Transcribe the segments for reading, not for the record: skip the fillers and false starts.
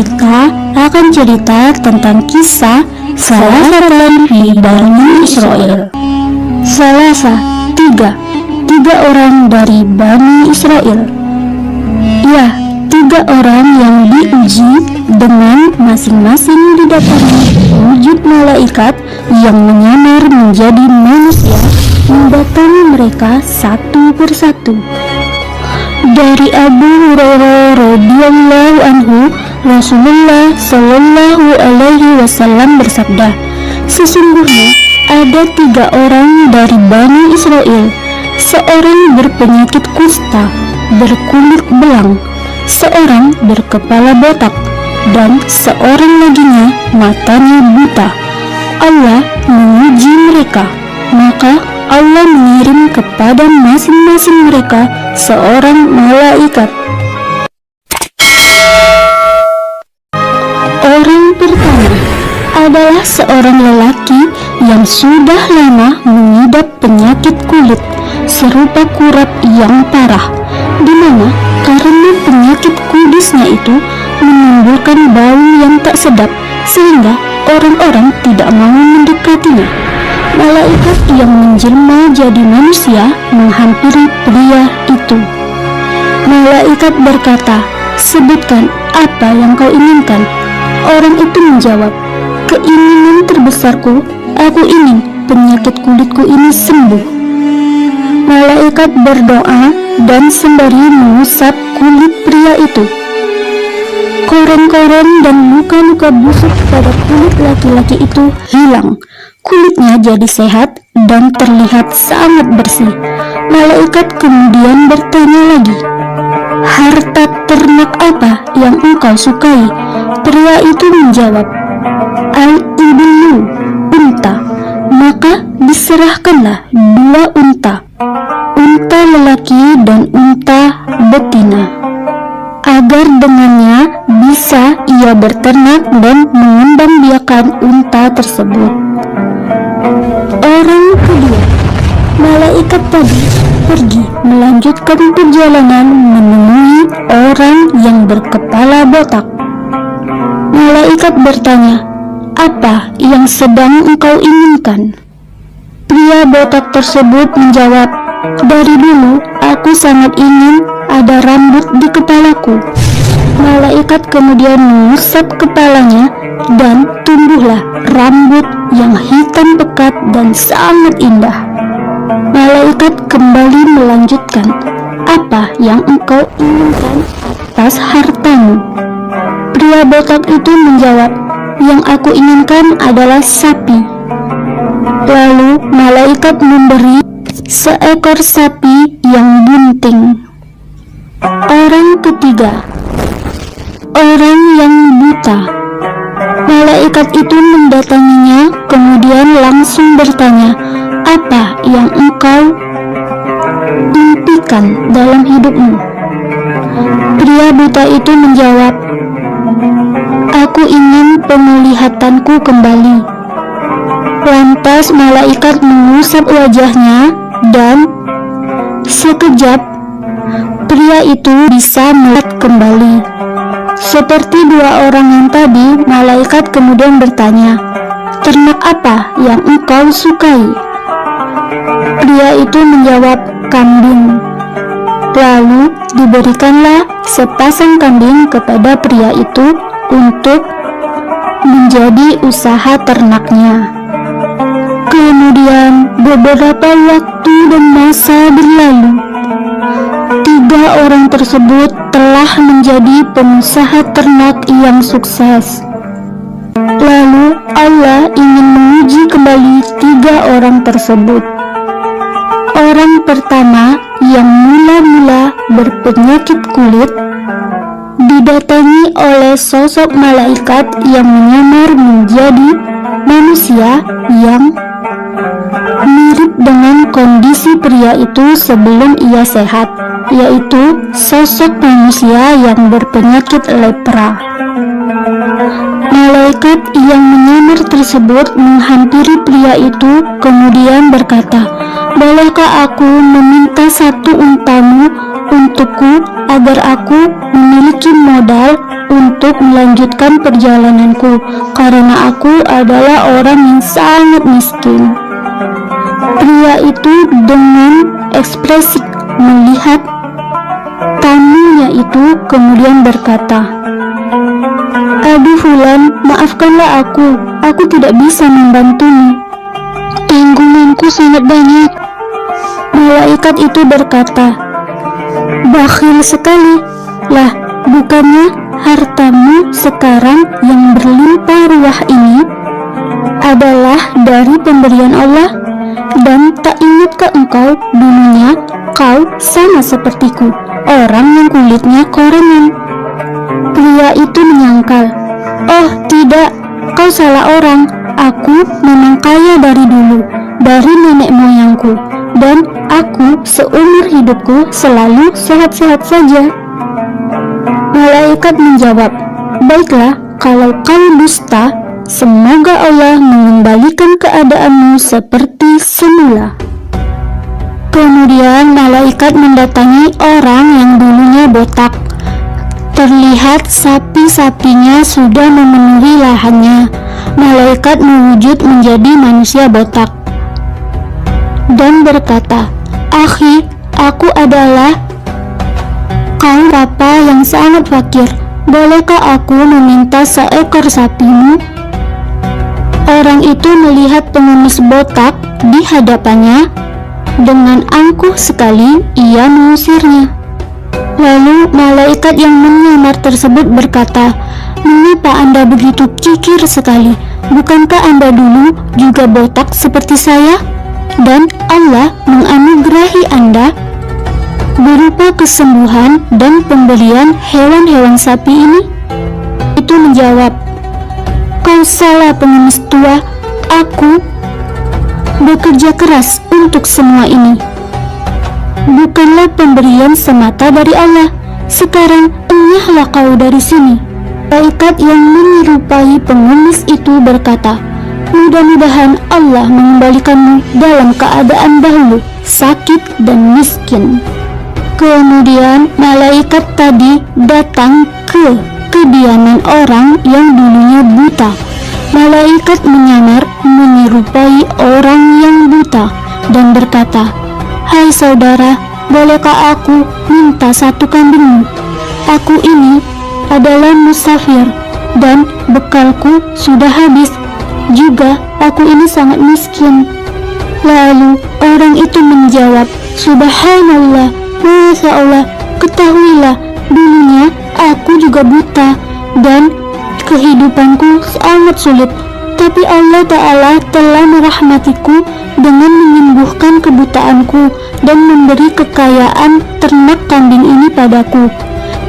kita akan cerita tentang kisah salah satu di Bani Israel. Salasa, tiga orang dari Bani Israel. Ya, tiga orang yang diuji dengan masing-masing didatangi wujud malaikat yang menyamar menjadi manusia, mendatangi mereka satu persatu. Dari Abu Hurairah radhiyallahu anhu, Rasulullah Shallallahu alaihi wasallam bersabda, sesungguhnya ada tiga orang dari Bani Israel, seorang berpenyakit kusta, berkulit belang, seorang berkepala botak, dan seorang laginya matanya buta. Allah menguji mereka, maka Allah mengirim kepada masing-masing mereka seorang malaikat. Orang pertama adalah seorang lelaki yang sudah lama mengidap penyakit kulit serupa kurap yang parah, di mana karena penyakit kudisnya itu menimbulkan bau yang tak sedap sehingga orang-orang tidak mau mendekatinya. Malaikat yang menjelma jadi manusia menghampiri pria itu. Malaikat berkata, sebutkan apa yang kau inginkan. Orang itu menjawab, keinginan terbesarku, aku ingin penyakit kulitku ini sembuh. Malaikat berdoa dan sembari mengusap kulit pria itu. Koren-koren dan luka-luka busuk pada kulit laki-laki itu hilang. Kulitnya jadi sehat dan terlihat sangat bersih. Malaikat kemudian bertanya lagi, harta ternak apa yang engkau sukai? Pria itu menjawab, al-ibnu, unta. Maka diserahkanlah 2 unta, unta lelaki dan unta betina, agar dengannya bisa ia berternak dan mengembangbiakan unta tersebut. Orang kedua, malaikat tadi pergi melanjutkan perjalanan menemui orang yang berkepala botak. Malaikat bertanya, apa yang sedang engkau inginkan? Pria botak tersebut menjawab, dari dulu aku sangat ingin ada rambut di kepalaku. Malaikat kemudian mengusap kepalanya dan tumbuhlah rambut yang hitam pekat dan sangat indah. Malaikat kembali melanjutkan, apa yang engkau inginkan atas hartamu? Pria botak itu menjawab, yang aku inginkan adalah sapi. Lalu malaikat memberi seekor sapi yang bunting. Orang ketiga, orang yang buta. Malaikat itu mendatanginya kemudian langsung bertanya, apa yang engkau impikan dalam hidupmu? Pria buta itu menjawab, aku ingin penglihatanku kembali. Lantas malaikat mengusap wajahnya dan sekejap pria itu bisa melihat kembali. Seperti 2 orang yang tadi, malaikat kemudian bertanya, ternak apa yang engkau sukai? Pria itu menjawab, kambing. Lalu diberikanlah sepasang kambing kepada pria itu untuk menjadi usaha ternaknya. Kemudian beberapa waktu dan masa berlalu. 3 orang tersebut telah menjadi pengusaha ternak yang sukses. Lalu Allah ingin menguji kembali 3 orang tersebut. Orang pertama yang mula-mula berpenyakit kulit didatangi oleh sosok malaikat yang menyamar menjadi manusia yang mirip dengan kondisi pria itu sebelum ia sehat, yaitu sosok manusia yang berpenyakit lepra. Malaikat yang menyamar tersebut menghampiri pria itu kemudian berkata, bolehkah aku meminta 1 untamu untukku agar aku memiliki modal untuk melanjutkan perjalananku karena aku adalah orang yang sangat miskin. Pria itu dengan ekspresi melihat tamunya itu kemudian berkata, "Aduh Fulan, maafkanlah aku tidak bisa membantumu. Tanggunganku sangat banyak." Malaikat itu berkata, "Bakhil sekali. Lah, bukannya hartamu sekarang yang berlimpah ruah ini adalah dari pemberian Allah? Dan tak ingatkah engkau dulunya kau sama sepertiku, orang yang kulitnya korengan?" Pria itu menyangkal, "Oh tidak, kau salah orang. Aku memang kaya dari dulu, dari nenek moyangku, dan aku seumur hidupku selalu sehat-sehat saja." Malaikat menjawab, "Baiklah, kalau kau dusta, semoga Allah mengembalikan keadaanmu seperti semula." Kemudian malaikat mendatangi orang yang dulunya botak. Terlihat sapi-sapinya sudah memenuhi lahannya. Malaikat mewujud menjadi manusia botak dan berkata, "Akhi, aku adalah kaum papa yang sangat fakir. Bolehkah aku meminta seekor sapimu?" Orang itu melihat pengemis botak di hadapannya. Dengan angkuh sekali ia mengusirnya. Lalu malaikat yang menyamar tersebut berkata, "Mengapa Anda begitu kikir sekali? Bukankah Anda dulu juga botak seperti saya? Dan Allah menganugerahi Anda berupa kesembuhan dan pemberian hewan-hewan sapi ini?" Itu menjawab, "Kau salah pengemis tua. Aku bekerja keras untuk semua ini. Bukanlah pemberian semata dari Allah. Sekarang enyahlah kau dari sini." Malaikat yang menyerupai pengemis itu berkata, "Mudah-mudahan Allah mengembalikanmu dalam keadaan dahulu sakit dan miskin." Kemudian malaikat tadi datang ke kediaman orang yang dulunya buta. Malaikat menyamar menyerupai orang yang buta dan berkata, "Hai saudara, bolehkah aku minta satu kambingmu? Aku ini adalah musafir dan bekalku sudah habis. Juga aku ini sangat miskin." Lalu orang itu menjawab, "Subhanallah, Masya Allah, ketahuilah, dulunya aku juga buta dan kehidupanku sangat sulit. Tapi Allah Ta'ala telah merahmatiku dengan menyembuhkan kebutaanku dan memberi kekayaan ternak kambing ini padaku.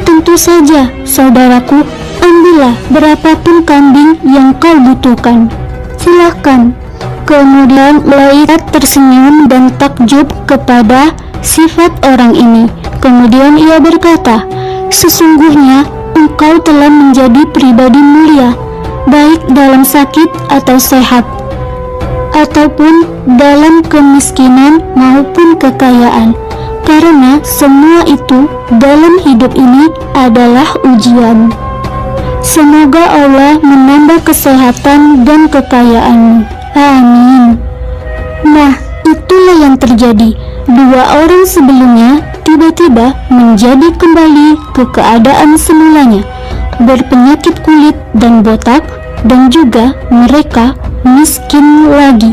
Tentu saja, saudaraku, ambillah berapapun kambing yang kau butuhkan. Silahkan." Kemudian malaikat tersenyum dan takjub kepada sifat orang ini. Kemudian ia berkata, "Sesungguhnya engkau telah menjadi pribadi mulia, baik dalam sakit atau sehat, ataupun dalam kemiskinan maupun kekayaan, karena semua itu dalam hidup ini adalah ujian. Semoga Allah menambah kesehatan dan kekayaanmu. Amin." Nah, itulah yang terjadi. Dua orang sebelumnya tiba-tiba menjadi kembali ke keadaan semulanya, berpenyakit kulit dan botak, dan juga mereka miskin lagi.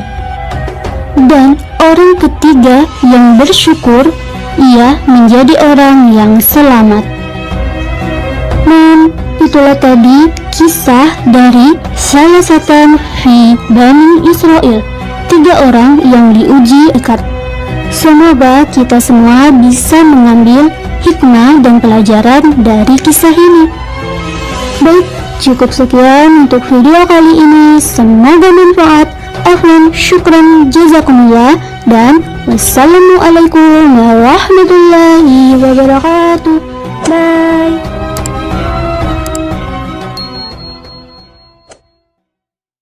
Dan orang ketiga yang bersyukur, ia menjadi orang yang selamat. Dan itulah tadi kisah dari Salasatan fi Bani Israel, 3 orang yang diuji ikat. Semoga kita semua bisa mengambil hikmah dan pelajaran dari kisah ini. Baik, cukup sekian untuk video kali ini. Semoga bermanfaat. Afwan, syukran, jazakumullah, dan wassalamualaikum warahmatullahi